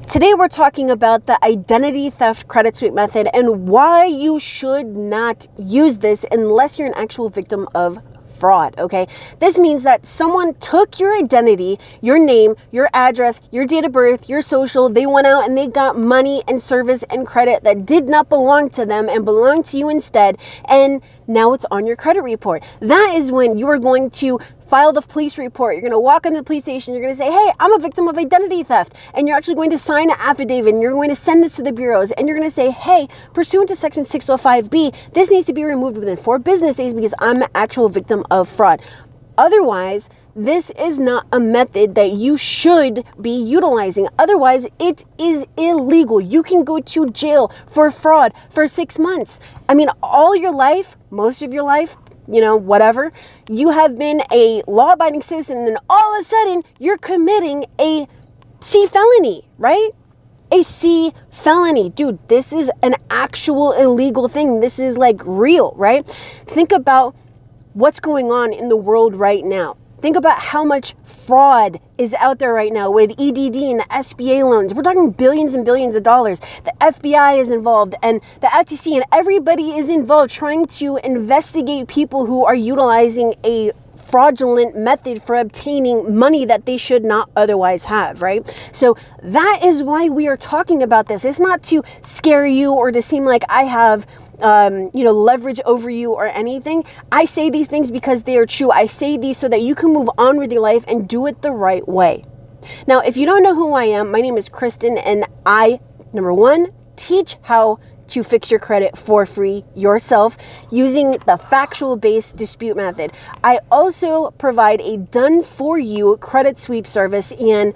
Today we're talking about the identity theft credit sweep method and why you should not use this unless you're an actual victim of fraud, okay? This means that someone took your identity, your name, your address, your date of birth, your social, they went out and they got money and service and credit that did not belong to them and belonged to you instead, and now it's on your credit report. That is when you are going to file the police report. You're going to walk into the police station. You're going to say, hey, I'm a victim of identity theft. And you're actually going to sign an affidavit and you're going to send this to the bureaus. And you're going to say, hey, pursuant to section 605B, this needs to be removed within 4 business days because I'm an actual victim of fraud. Otherwise, this is not a method that you should be utilizing. Otherwise, it is illegal. You can go to jail for fraud for 6 months. I mean, all your life, most of your life, whatever, you have been a law-abiding citizen, and then all of a sudden, you're committing a C felony, right? A C felony. Dude, this is an actual illegal thing. This is like real, right? Think about what's going on in the world right now. Think about how much fraud is out there right now with EDD and the SBA loans. We're talking billions and billions of dollars. The FBI is involved and the FTC and everybody is involved trying to investigate people who are utilizing a fraudulent method for obtaining money that they should not otherwise have, right? So that is why we are talking about this. It's not to scare you or to seem like I have leverage over you or anything. I say these things because they are true. I say these so that you can move on with your life and do it the right way. Now, if you don't know who I am, my name is Kristen, and I, number one, teach how to fix your credit for free yourself using the factual-based dispute method. I also provide a done-for-you credit sweep service, and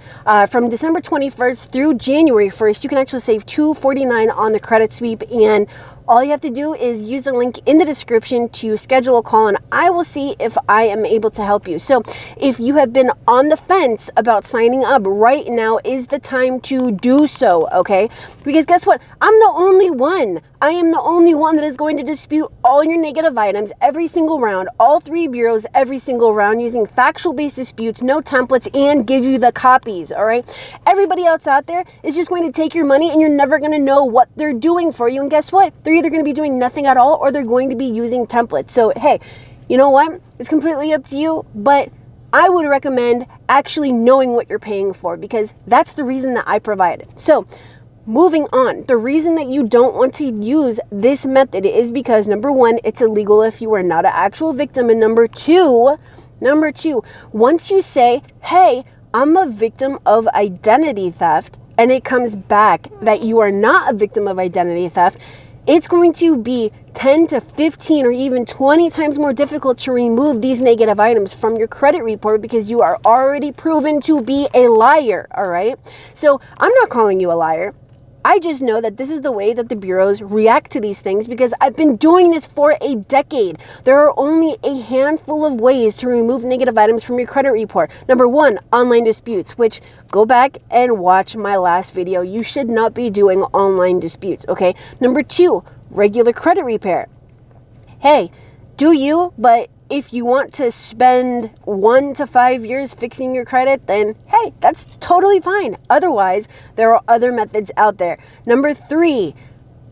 from December 21st through January 1st, you can actually save $249 on the credit sweep, and all you have to do is use the link in the description to schedule a call, and I will see if I am able to help you. So if you have been on the fence about signing up, right now is the time to do so, okay? Because guess what? I'm the only one. I am the only one that is going to dispute all your negative items every single round, all 3 bureaus every single round using factual-based disputes, no templates, and give you the copies, all right? Everybody else out there is just going to take your money and you're never going to know what they're doing for you. And guess what? They're either going to be doing nothing at all or they're going to be using templates. So, hey, you know what? It's completely up to you, but I would recommend actually knowing what you're paying for because that's the reason that I provide it. So, moving on, the reason that you don't want to use this method is because, number one, it's illegal if you are not an actual victim. And number two, once you say, hey, I'm a victim of identity theft, and it comes back that you are not a victim of identity theft, it's going to be 10 to 15 or even 20 times more difficult to remove these negative items from your credit report because you are already proven to be a liar, all right? So I'm not calling you a liar. I just know that this is the way that the bureaus react to these things because I've been doing this for a decade. There are only a handful of ways to remove negative items from your credit report. Number one, online disputes, which go back and watch my last video. You should not be doing online disputes, okay? Number two, regular credit repair. Hey, do you, but if you want to spend 1 to 5 years fixing your credit, then hey, that's totally fine. Otherwise, there are other methods out there. Number 3,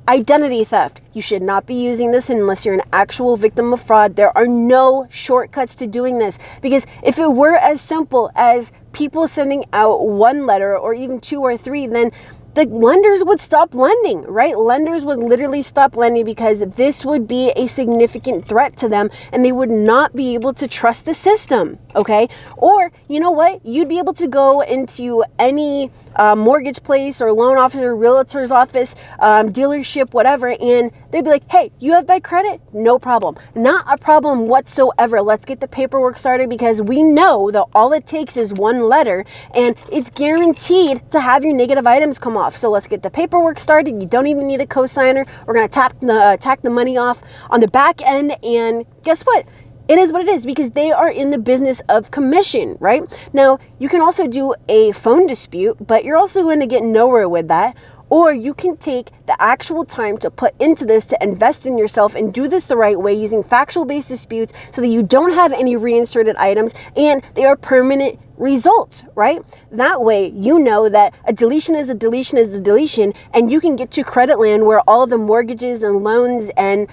identity theft. You should not be using this unless you're an actual victim of fraud. There are no shortcuts to doing this because if it were as simple as people sending out 1 letter or even 2 or 3, then the lenders would stop lending, right? Lenders would literally stop lending because this would be a significant threat to them and they would not be able to trust the system, okay? Or, you know what? You'd be able to go into any mortgage place or loan officer, realtor's office, dealership, whatever, and they'd be like, hey, you have bad credit? No problem. Not a problem whatsoever. Let's get the paperwork started because we know that all it takes is 1 letter and it's guaranteed to have your negative items come off. So let's get the paperwork started. You don't even need a cosigner. We're going to tack the money off on the back end. And guess what? It is what it is because they are in the business of commission, right? Now, you can also do a phone dispute, but you're also going to get nowhere with that. Or you can take the actual time to put into this to invest in yourself and do this the right way using factual-based disputes so that you don't have any reinserted items and they are permanent result, right? That way, you know that a deletion is a deletion is a deletion, and you can get to credit land where all the mortgages and loans and,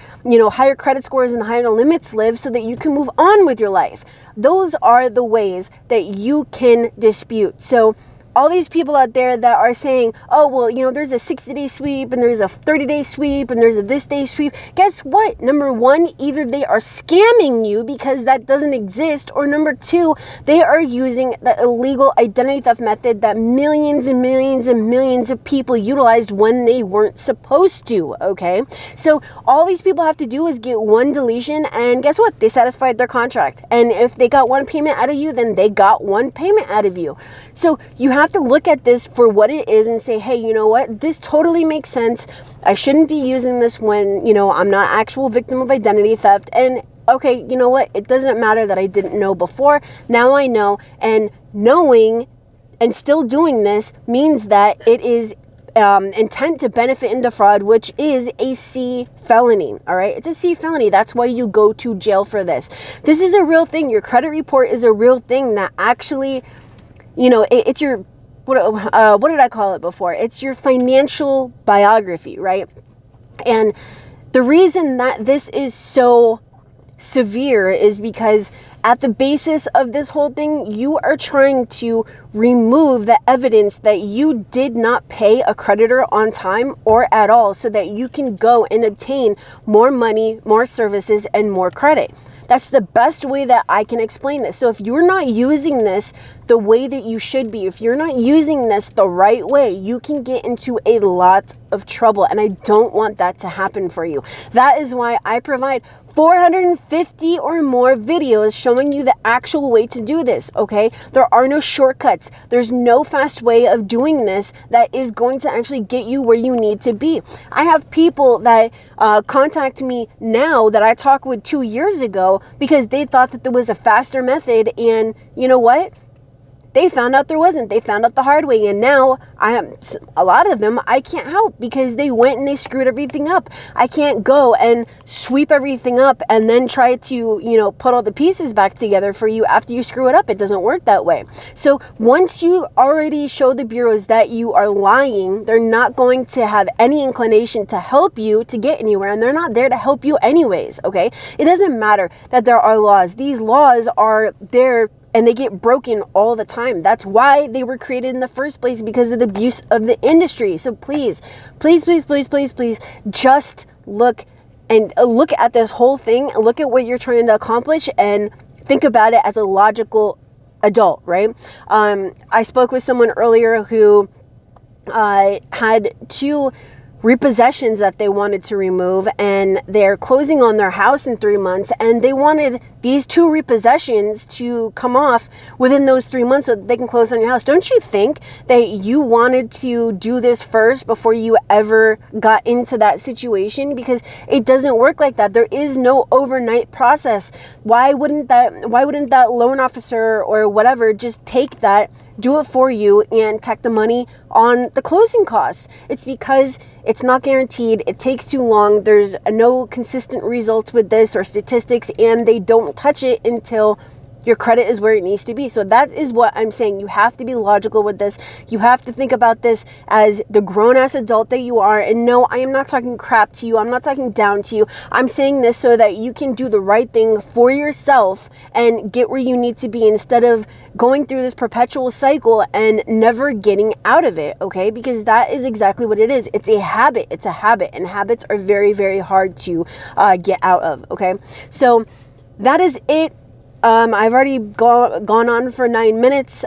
higher credit scores and higher limits live, so that you can move on with your life. Those are the ways that you can dispute. So all these people out there that are saying, oh, well, there's a 60-day sweep and there's a 30-day sweep and there's a this day sweep. Guess what? Number one, either they are scamming you because that doesn't exist, or number two, they are using the illegal identity theft method that millions and millions and millions of people utilized when they weren't supposed to, okay? So all these people have to do is get one deletion, and guess what? They satisfied their contract. And if they got one payment out of you, then they got one payment out of you. So you have to look at this for what it is and say, hey, you know what? This totally makes sense. I shouldn't be using this when, I'm not an actual victim of identity theft. And okay, you know what? It doesn't matter that I didn't know before. Now I know, and knowing and still doing this means that it is intent to benefit and defraud, which is a C felony. All right. It's a C felony. That's why you go to jail for this. This is a real thing. Your credit report is a real thing that actually, it's your, what did I call it before? It's your financial biography, right? And the reason that this is so severe is because at the basis of this whole thing, you are trying to remove the evidence that you did not pay a creditor on time or at all, so that you can go and obtain more money, more services, and more credit. That's the best way that I can explain this. So if you're not using this the way that you should be, if you're not using this the right way, you can get into a lot of trouble. And I don't want that to happen for you. That is why I provide 450 or more videos showing you the actual way to do this, okay? There are no shortcuts. There's no fast way of doing this that is going to actually get you where you need to be. I have people that contact me now that I talked with 2 years ago because they thought that there was a faster method, and you know what? They found out there wasn't. They found out the hard way. And now a lot of them I can't help because they went and they screwed everything up. I can't go and sweep everything up and then try to, put all the pieces back together for you after you screw it up. It doesn't work that way. So once you already show the bureaus that you are lying, they're not going to have any inclination to help you to get anywhere. And they're not there to help you anyways, okay? It doesn't matter that there are laws. These laws are there and they get broken all the time. That's why they were created in the first place, because of the abuse of the industry. So please, please, please, please, please, please, just look at this whole thing, look at what you're trying to accomplish, and think about it as a logical adult, right? I spoke with someone earlier who had 2 repossessions that they wanted to remove, and they're closing on their house in 3 months, and they wanted these 2 repossessions to come off within those 3 months so that they can close on your house. Don't you think that you wanted to do this first before you ever got into that situation? Because it doesn't work like that. There is no overnight process. Why wouldn't that loan officer or whatever just take that, do it for you, and tack the money on the closing costs? It's because it's not guaranteed. It takes too long. There's no consistent results with this or statistics, and they don't touch it until your credit is where it needs to be. So that is what I'm saying. You have to be logical with this. You have to think about this as the grown-ass adult that you are. And no, I am not talking crap to you. I'm not talking down to you. I'm saying this so that you can do the right thing for yourself and get where you need to be, instead of going through this perpetual cycle and never getting out of it, okay? Because that is exactly what it is. It's a habit. It's a habit. And habits are very, very hard to get out of, okay? So that is it. I've already gone on for 9 minutes.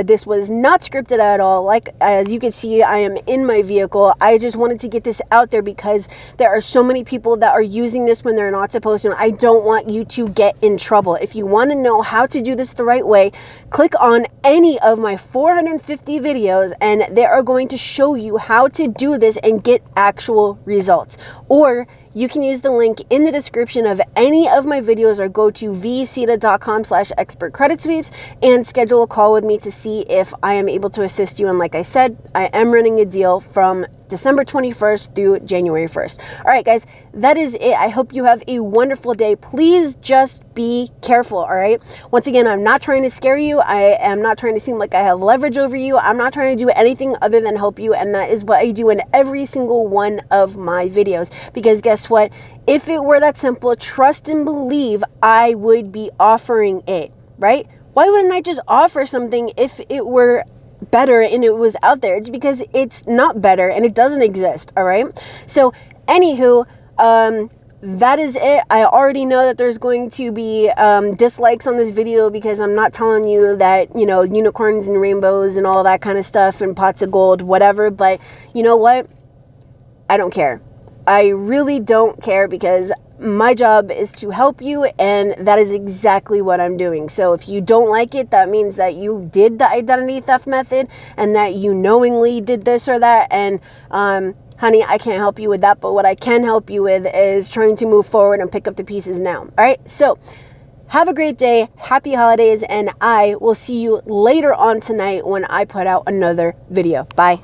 This was not scripted at all. Like, as you can see, I am in my vehicle. I just wanted to get this out there because there are so many people that are using this when they're not supposed to. I don't want you to get in trouble. If you want to know how to do this the right way, click on any of my 450 videos and they are going to show you how to do this and get actual results. Or you can use the link in the description of any of my videos, or go to vcita.com/expertcreditsweeps and schedule a call with me to see if I am able to assist you. And like I said, I am running a deal from December 21st through January 1st. All right, guys, that is it. I hope you have a wonderful day. Please just be careful, all right? Once again, I'm not trying to scare you. I am not trying to seem like I have leverage over you. I'm not trying to do anything other than help you, and that is what I do in every single one of my videos. Because guess what? If it were that simple, trust and believe, I would be offering it, right? Why wouldn't I just offer something if it were better and it was out there? It's because it's not better and it doesn't exist, all right? So, anywho, that is it. I already know that there's going to be dislikes on this video because I'm not telling you that, you know, unicorns and rainbows and all that kind of stuff and pots of gold, whatever. But you know what? I don't care. I really don't care, because my job is to help you, and that is exactly what I'm doing. So if you don't like it, that means that you did the identity theft method and that you knowingly did this or that. And honey, I can't help you with that, but what I can help you with is trying to move forward and pick up the pieces now. All right, so have a great day, happy holidays, and I will see you later on tonight when I put out another video. Bye.